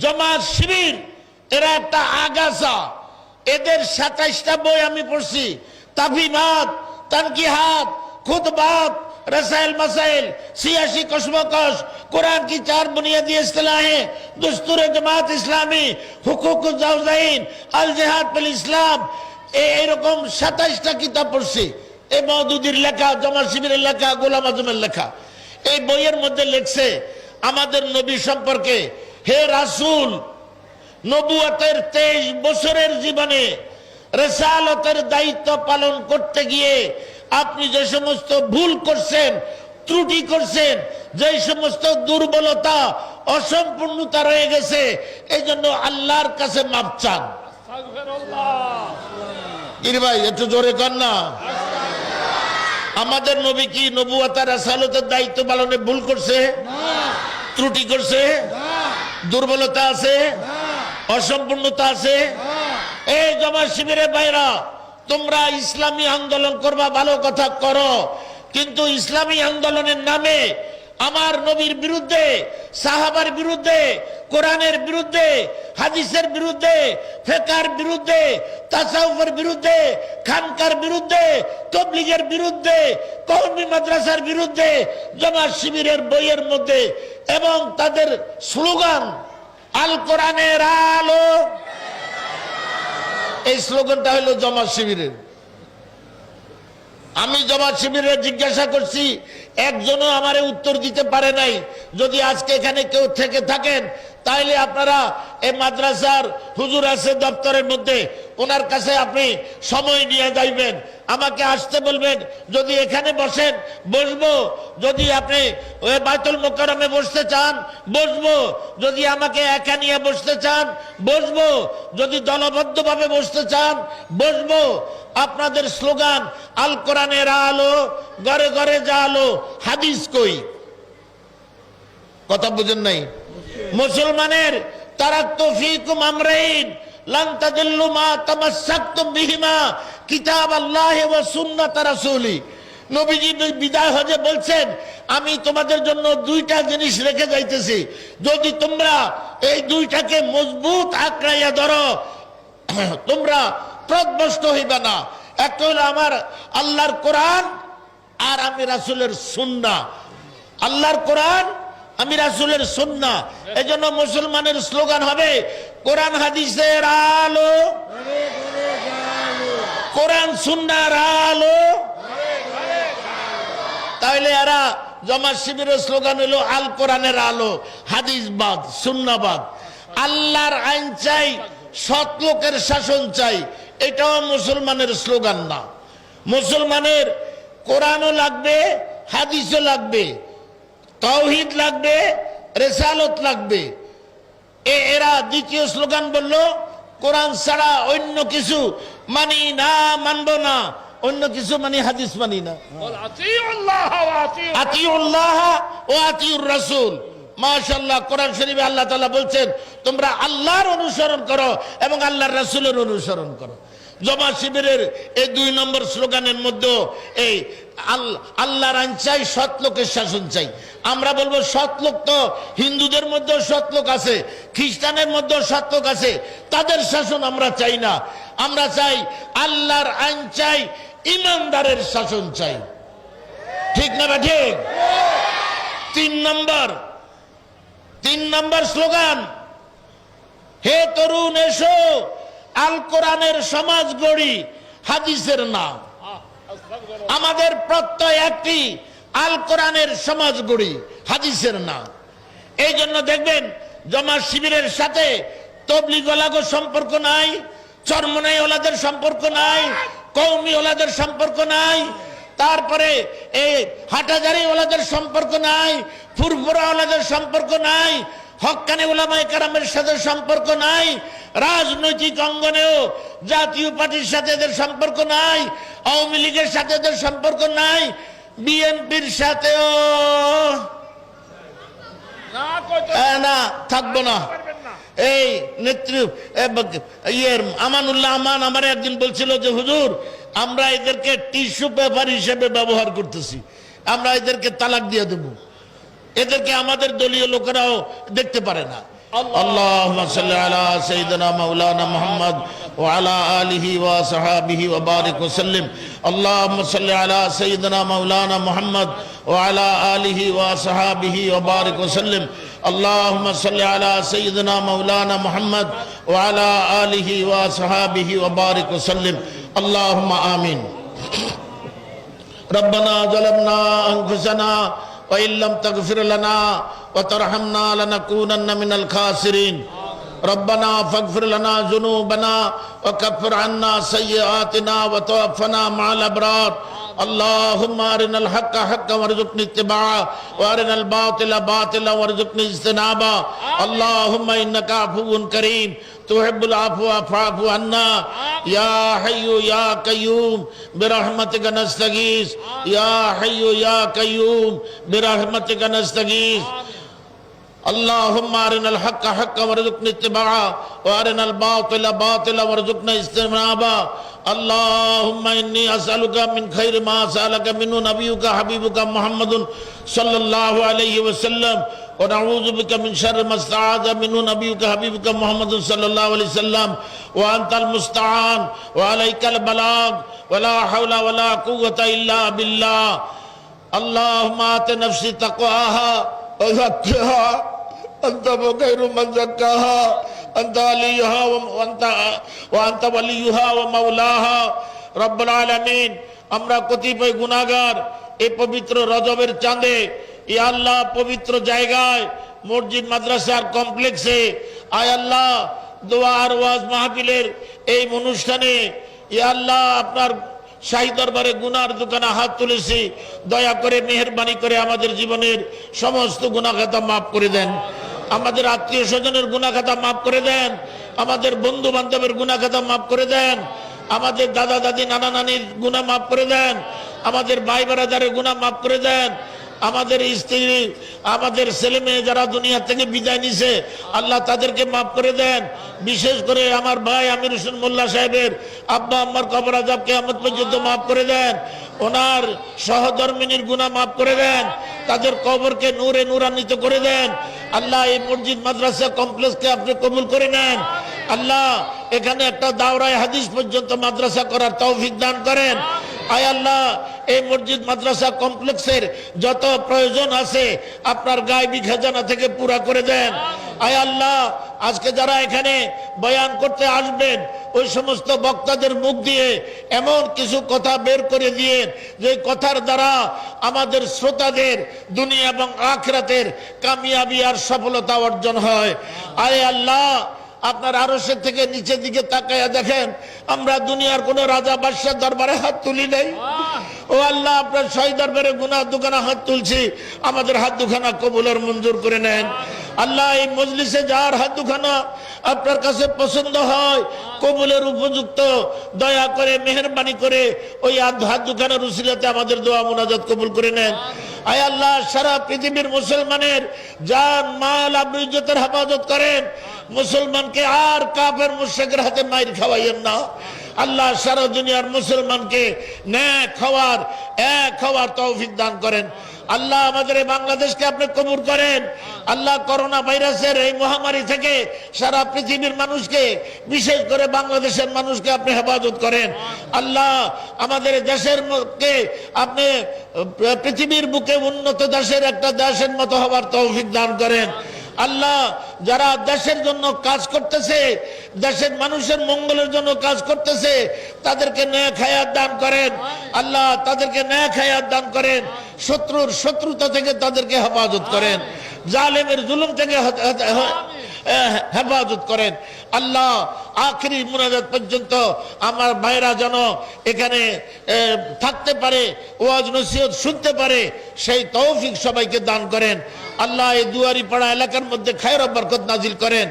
জামাত শিবির এরা একটা আগাছা। এদের 27টা বই আমি পড়ছি, তাফিমাত, তানকিহাত, খুতবাত, रसाइल मसाइल, सियासी कशमकश, कुरान की 4 बुनियादी इस्तिलाहें, दुस्तूर जमात इस्लामी, हुकूक ज़ौज़ाइन, अल जिहाद बिल इस्लाम, এরকম 27টা কিতাব পড়ছি। এই মওদুদির লেখা, জামাত শিবিরের লেখা, গোলাম আজমের লেখা। এই বইয়ের মধ্যে লেখছে আমাদের নবী সম্পর্কে, হে রাসূল, নবুয়তের 23 বছরের জীবনে রিসালাতের দায়িত্ব পালন করতে গিয়ে আপনি যে সমস্ত ভুল করছেন, ত্রুটি করছেন, যে সমস্ত দুর্বলতা, অসম্পূর্ণতা রয়ে গেছে, এই জন্য আল্লাহর কাছে মাপ চান। ভাই একটু জোরে কর না। আমাদের নবী কি নবুয়ত আর রিসালাতের দায়িত্ব পালনে ভুল করছে? ত্রুটি করছে? দুর্বলতা আছে? অসম্পূর্ণতা আছে? এই জামাত শিবিরের ভাইরা, তোমরা ইসলামী আন্দোলন করবা, ভালো কথা করো, কিন্তু ইসলামী আন্দোলনের নামে আমার নবীর বিরুদ্ধে, সাহাবার বিরুদ্ধে, কোরআনের বিরুদ্ধে, হাদিসের বিরুদ্ধে, ফিকহের বিরুদ্ধে, তাসাউফের বিরুদ্ধে, খানকার বিরুদ্ধে, তাবলীগের বিরুদ্ধে, কওমি মাদ্রাসার বিরুদ্ধে, জামাত শিবিরের বইয়ের মধ্যে এবং তাদের স্লোগান আল কোরআনের আলো, এই স্লোগানটা হলো জামাত শিবিরের। আমি জামাত শিবিরের জিজ্ঞাসা করছি, একজনও আমারে উত্তর দিতে পারে নাই। যদি আজকে এখানে কেউ থেকে থাকেন, তাইলে আপনারা এই মাদ্রাসার হুজুর আছে দপ্তরের মধ্যে, ওনার কাছে আপনি সময় নিয়ে যাইবেন, আমাকে আসতে বলবেন। যদি এখানে বসেন বসবো, যদি আপনি ওই বাইতুল মুকাররমে বসতে চান বসবো, যদি আমাকে একা নিয়ে বসতে চান বসবো, যদি দলবদ্ধভাবে বসতে চান বসবো। আপনাদের স্লোগান আল কোরআনের আলো, ঘরে ঘরে জালো, হাদিস কই? কথা বুঝেন নাই? মুসলমানের তারাক্তু ফীকুম আমরাইন লান তাদিল্লু মা তামাসসাকতুম বিহিমা কিতাবাল্লাহি ওয়া সুন্নাত রাসূলি। নবীজি বিদায় হজে বলছেন, আমি তোমাদের জন্য 2টা জিনিস রেখে যাইতেছি, যদি তোমরা এই 2টাকে মজবুত আঁকড়াইয়া ধরো তোমরা পথভ্রষ্ট হইবে না। একটা হলো আমার আল্লাহর কোরআন, আর আমি রাসূলের সুন্নাহ। আল্লাহর কোরআন, আমি রাসূলের সুন্নাহ। এজন্য মুসলমানের স্লোগান হবে কোরআন হাদিসের আলো, কোরআন সুন্নাহর আলো। তাহলে এরা জামাত শিবিরের স্লোগান হলো আল কোরআনের আলো, হাদিস বাদ, সুন্নাহবাদ। আল্লাহর আইন চাই, সৎ লোকের শাসন চাই, এটাও মুসলমানের স্লোগান না। মুসলমানের কোরআনও লাগবে, হাদিসও লাগবে, তাওহীদ লাগবে, রিসালাত লাগবে। এরা দ্বিতীয় স্লোগান বললো কোরআন ছাড়া অন্য কিছু মানি না, মানব না, অন্য কিছু মানি, হাদিস মানি না। আতিউল্লাহ ওয়া আতিউর রাসূল। মাশাআল্লাহ, কোরআন শরীফে আল্লাহ তাআলা বলছেন তোমরা আল্লাহর অনুসরণ করো এবং আল্লাহর রাসূলের অনুসরণ করো। জামাত শিবিরের এই 2 নম্বর স্লোগানের মধ্যে এই আল্লাহর আইন চাই, সৎ লোকের শাসন চাই। আমরা বলবো সৎ লোক তো হিন্দুদের মধ্যেও সৎ লোক আছে, খ্রিস্টানের মধ্যেও সৎ লোক আছে, তাদের শাসন আমরা চাই না। আমরা চাই আল্লাহর আইন চাই, ইমানদারের শাসন চাই। ঠিক না ঠিক? 3 নম্বর স্লোগান, হে তরুণ এসো আল কোরআনের সমাজ গড়ি, হাদিসের না। আমাদের প্রত্যয় একটি, আল কোরআনের সমাজ গড়ি, হাদিসের না। এই জন্য দেখবেন জামাত শিবিরের সাথে তাবলীগ ওয়ালাদের সম্পর্ক নাই, চরমনাই ওয়ালাদের সম্পর্ক নাই, কওমি ওয়ালাদের সম্পর্ক নাই, তারপরে এই হাটাজারি ওয়ালাদের সম্পর্ক নাই, ফুরফুরা ওয়ালাদের সম্পর্ক নাই, হক্কানি উলামায়ে কেরামের সাথে সম্পর্ক নাই, রাজনৈতিক অঙ্গনেও জাতীয় পার্টির সাথে এদের সম্পর্ক নাই, আওয়ামী লীগের সাথে এদের সম্পর্ক নাই, বিএনপির সাথেও না, থাকবো না। এই আমানুল্লাহ আমান আমার একদিন বলছিল যে হুজুর, আমরা এদেরকে টিস্যু পেপার হিসেবে ব্যবহার করতেছি, আমরা এদেরকে তালাক দিয়ে দেব, এদেরকে আমাদের দলীয় লোকেরাও দেখতে পারে না। اللهم صل على سيدنا مولانا محمد وعلى آله وصحابه وبارك وسلم اللهم صل على سيدنا مولانا محمد وعلى آله وصحابه وبارك وسلم اللهم صل على سيدنا مولانا محمد وعلى آله وصحابه وبارك وسلم اللهم آمين ربنا ظلمنا أنفسنا وإن لم تغفر لنا وترحمنا لنكونن من الخاسرين ربنا فاغفر لنا ذنوبنا وكفر عنا سيئاتنا وتوفنا مع الأبرار اللهم أرنا الحق حقا وارزقنا اتباعه وأرنا الباطل باطلا وارزقنا اجتنابه اللهم إنك عفو كريم تحب العفو فاعف عنا يا حي يا قيوم برحمتك نستغيث يا حي يا قيوم برحمتك نستغيث اللهم أرنا الحق حقا وارزقنا اتباعه وأرنا الباطل باطلا وارزقنا اجتنابه اللهم إني أسألك من خير ما سألك منه نبيك حبيبك محمد صلى الله عليه وسلم ونعوذ بك من شر ما استعاذ منه نبيك حبيبك محمد صلى الله عليه وسلم وأنت المستعان وعليك البلاغ ولا حول ولا قوة إلا بالله اللهم آت نفسي تقواها وزكها أنت خير من زكاها أنت وليها وأنت وليها ومولاها رب العالمين আমরা কতিপয় গুনাহগার এই পবিত্র রজবের চাঁদে ইয়া আল্লাহ পবিত্র জায়গায় মসজিদ মাদ্রাসার কমপ্লেক্সে আয় আল্লাহ দোয়া আর ওয়াজ মাহফিলের এই অনুষ্ঠানে ইয়া আল্লাহ আপনার শাহী দরবারে গুনার দোকানে হাত তুলেছি দয়া করে মেহেরবানি করে আমাদের জীবনের সমস্ত গুনাহ খাতা মাফ করে দেন আমাদের আত্মীয় স্বজনের গুনাহ খাতা মাফ করে দেন আমাদের বন্ধু বান্ধবের গুনাহ খাতা মাফ করে দেন আমাদের দাদা দাদি নানা নানির গুনাহ মাফ করে দেন আমাদের ভাই ব্রাদারের গুনাহ মাফ করে দেন আমাদের স্ত্রী আমাদের ছেলে মেয়ে যারা দুনিয়া থেকে বিদায় নিছে আল্লাহ তাদেরকে মাফ করে দেন বিশেষ করে আমার ভাই আমির হোসেন মোল্লা সাহেবের আব্বা আম্মার কবর আযাব কিয়ামত পর্যন্ত মাফ করে দেন ওনার সহধর্মিনীর গুনাহ মাফ করে দেন তাদের কবরকে নূরে নূরান্বিত করে দেন আল্লাহ এই মসজিদ মাদ্রাসা কমপ্লেক্সকে আপনি কবুল করে নেন আল্লাহ এখানে একটা দাওরায়ে হাদিস পর্যন্ত মাদ্রাসা করার তৌফিক দান করেন আয় আল্লাহ এই মসজিদ মাদ্রাসা কমপ্লেক্সের যত প্রয়োজন আছে আপনার গায়বী খাজানা থেকে পুরা করে দেন আয় আল্লাহ আজকে যারা এখানে বয়ান করতে আসবেন ওই সমস্ত বক্তাদের মুখ দিয়ে এমন কিছু কথা বের করে দিয়ে যে কথার দ্বারা আমাদের শ্রোতাদের দুনিয়া এবং আখিরাতের কামিয়াবি আর সফলতা অর্জন হয় আয় আল্লাহ আপনার আরশের থেকে নিচের দিকে তাকায়া দেখেন আমরা দুনিয়ার কোন রাজা বাদশার দরবারে হাত তুলি নাই ও আল্লাহ আপনার শাহী দরবারে গুনাহ দুখানা হাত তুলছি আমাদের হাত দুখানা কবুলের মঞ্জুর করে নেন আল্লাহ এই মজলিসে যার হাত দুখানা আপনার কাছে পছন্দ হয় কবুলের উপযুক্ত দয়া করে মেহেরবানি করে ওই হাত দুখানার উসিলাতে আমাদের দোয়া মুনাজাত কবুল করে নেন আয় আল্লাহ সারা পৃথিবীর মুসলমানের জান মাল আবরু ইজ্জতের হেফাজত করেন মুসলমানকে আর কাফের মুশরিকের হাতে মাইর খাওয়াইয়েন না আল্লাহ সারা দুনিয়ার মুসলমানকে নেক হওয়ার তৌফিক দান করেন আল্লাহ আমাদের এই বাংলাদেশকে আপনি কবুল করেন আল্লাহ করোনা ভাইরাসের এই মহামারী থেকে সারা পৃথিবীর মানুষকে বিশেষ করে বাংলাদেশের মানুষকে আপনি হেফাজত করেন আল্লাহ আমাদের দেশের কে আপনি পৃথিবীর বুকে উন্নত দেশের একটা দেশের মতো হওয়ার তৌফিক দান করেন আল্লাহ যারা দেশের জন্য কাজ করতেছে দেশের মানুষের মঙ্গলের জন্য কাজ করতেছে তাদেরকে নেক হায়াত দান করেন আল্লাহ তাদেরকে নেক হায়াত দান করেন শত্রুর শত্রুতা থেকে তাদেরকে হেফাজত করেন জালেমের জুলুম থেকে হেফাজত করেন আল্লাহ আখেরি মুনাজাত পর্যন্ত আমার ভাইরা যেন এখানে থাকতে পারে ওয়াজ নসিহত শুনতে পারে সেই তৌফিক সবাইকে দান করেন আল্লাহ এই দুয়ারি পাড়া এলাকার মধ্যে খায়র বরকত নাজিল করেন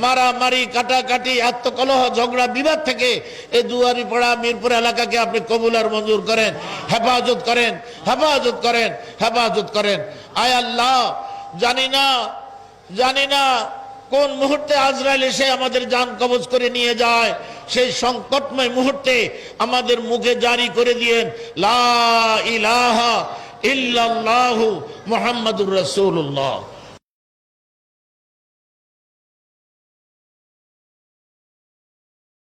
মারামারি কাটাকাটি আত্মকলহ ঝগড়া বিবাদ থেকে এই দুয়ারি পাড়া মিরপুর এলাকাকে আপনি কবুল আর মঞ্জুর করেন হেফাজত করেন হেফাজত করেন হেফাজত করেন আয় আল্লাহ জানি না কোন মুহূর্তে আজরাইল এসে আমাদের জান কবজ করে নিয়ে যায় সেই সংকটময় মুহূর্তে আমাদের মুখে জারি করে দিয়েন লা ইলাহা ইল্লাল্লাহু মুহাম্মাদুর রাসূলুল্লাহ।